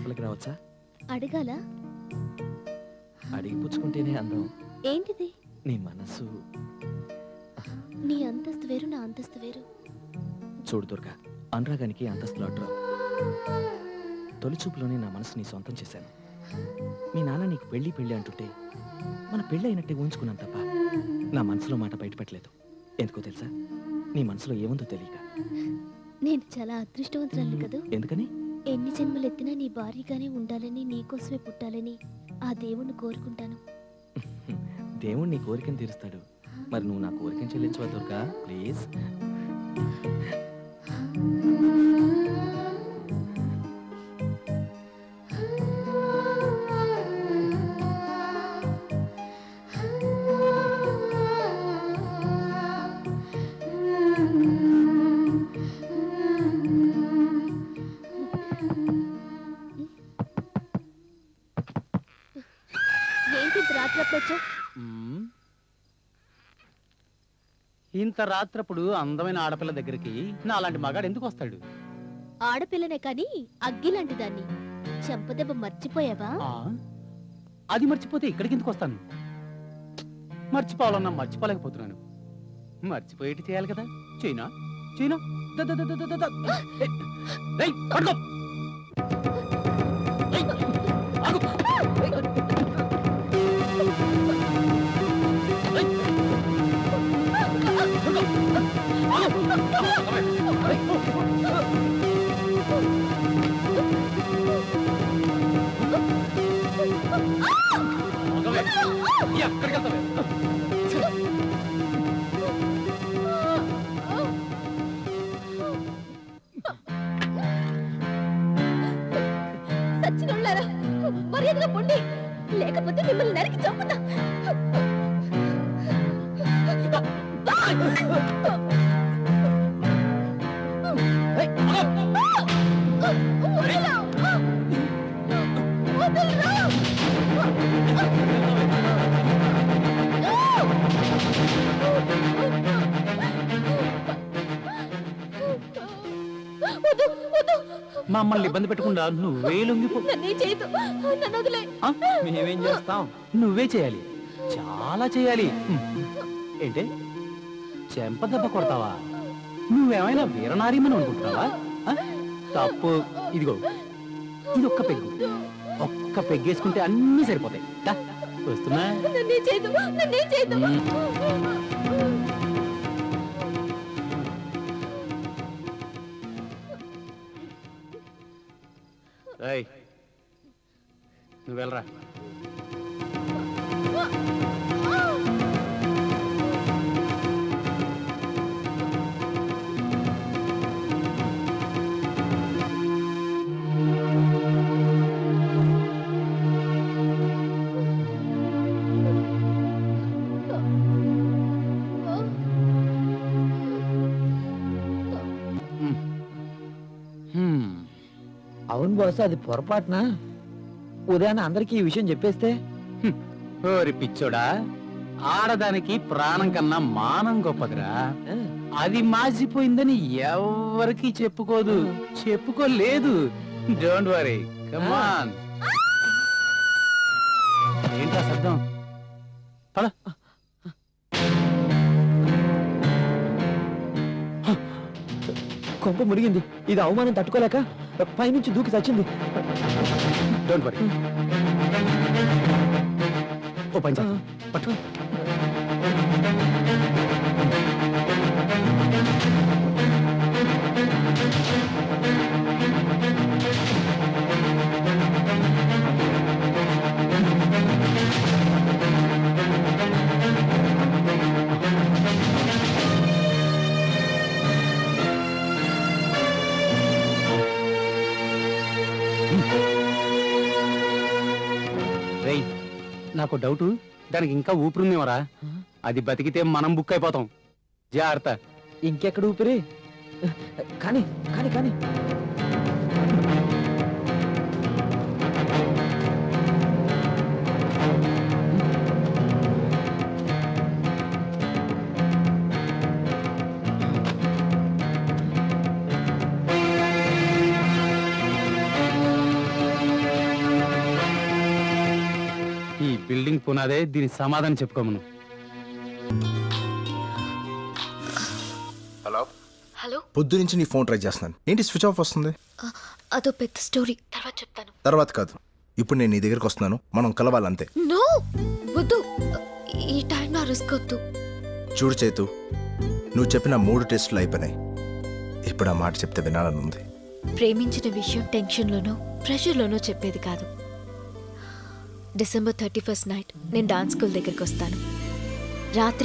లోపలికి రావచ్చా? అడగాల? అడిగి పుచ్చుకుంటేనే అందం. ఏంటిది? నీ మనసు. నీ అంతస్తు వేరు, నా అంతస్తు వేరు. చూడు దుర్గా, అనురాగానికి అంతస్తులు అడ్డు. తొలి చూపులోనే నా మనసు నీ సొంతం చేశాను. మీ నాన్న నీకు పెళ్లి పెళ్లి అంటుంటే మన పెళ్లి అయినట్టే ఊహించుకున్నాను తప్ప నా మనసులో మాట బయటపెట్టలేదు. ఎందుకో తెలుసా? నీ మనసులో ఏముందో తెలియక. నేను చాలా అదృష్టవంతురాలు కదూ. ఎందుకని? ఎన్ని జన్మలెత్తినా నీ భార్యగానే ఉండాలని, నీకోసమే పుట్టాలని ఆ దేవుణ్ణి కోరుకుంటాను. దేవుడు నీ కోరికను తీరుస్తాడు. మరి నువ్వు నా కోరికను చెల్లించవా దుర్గా? ప్లీజ్. ఇంత రాత్రప్పుడు అందమైన ఆడపిల్ల దగ్గరికి నా అలాంటి మగాడు ఎందుకు వస్తాడు? ఆడపిల్లనే కాని అగ్గిలాంటి దాన్ని. చెంపదెబ్బ మర్చిపోయావా? అది మర్చిపోతే ఇక్కడికి ఎందుకు వస్తాను? మర్చిపోవాలన్నా మర్చిపోలేకపోతున్నాను. మర్చిపోయేటి చేయాలి కదా. చైనా చైనా సచ్చినోళ్ళారా, మర్యాదగా పొండి, లేకపోతే మిమ్మల్ని నరికి చంపుతా. మమ్మల్ని ఇబ్బంది పెట్టకుండా నువ్వే లొంగిపో. మేమేం చేస్తాం? నువ్వే చేయాలి, చాలా చేయాలి. ఏంటే చెంపదెబ్బ కొడతావా? నువ్వేమైనా వీరనారీమని అనుకుంటున్నావా? తప్పు. ఇదిగో ఇది ఒక్క పెగ్గు, ఒక్క పెగ్గేసుకుంటే అన్నీ సరిపోతాయి. వస్తున్నా. నువ్వు వెళ్ళరా. అవును బాస్, అది పొరపాటున ఉదయాన్నే అందరికీ ఈ విషయం చెప్పేస్తే? ఓరి పిచ్చోడా, ఆడదానికి ప్రాణం కన్నా మానం గొప్పదిరా. అది మాసిపోయిందని ఎవరికి చెప్పుకోదు, చెప్పుకోలేదు. Don't worry, come on. ఏంటా శబ్దం? పద. కొంప మురిగింది. ఇది అవమానం తట్టుకోలేక పైనుంచి దూకి చచ్చింది. Don't worry. ఓ పంచ పట్టు. నాకు డౌటు, దానికి ఇంకా ఊపిరుందేమరా? అది బతికితే మనం బుక్ అయిపోతాం. జాగ్రత్త. ఇంకెక్కడ ఊపిరి? కానీ కానీ కానీ పునాదే దీని సమాధానం చెప్పుకోమను. హలో హలో పొద్దు నుంచి నీ ఫోన్ ట్రై చేస్తున్నాను, ఏంటి స్విచ్ ఆఫ్ వస్తుంది? అదో పెద్ద స్టోరీ, తర్వాత చెప్తాను. తర్వాత కాదు, ఇప్పుడు నేను నీ దగ్గరికి వస్తున్నాను, మనం కలవాలంతే. నో వద్దు, ఈ టైం నా రిస్క్ వద్దు. చూడు చేతు, నువ్వు చెప్పిన 3 టెస్టులు అయిపోయినాయి. ఇప్పుడు ఆ మాట చెప్తే వినాలని ఉంది. ప్రేమించిన విషయం టెన్షన్లోనో ప్రెషర్లోనో చెప్పేది కాదు. December 31st నైట్ నేను డాన్స్ స్కూల్ దగ్గరికి వస్తాను. రాత్రి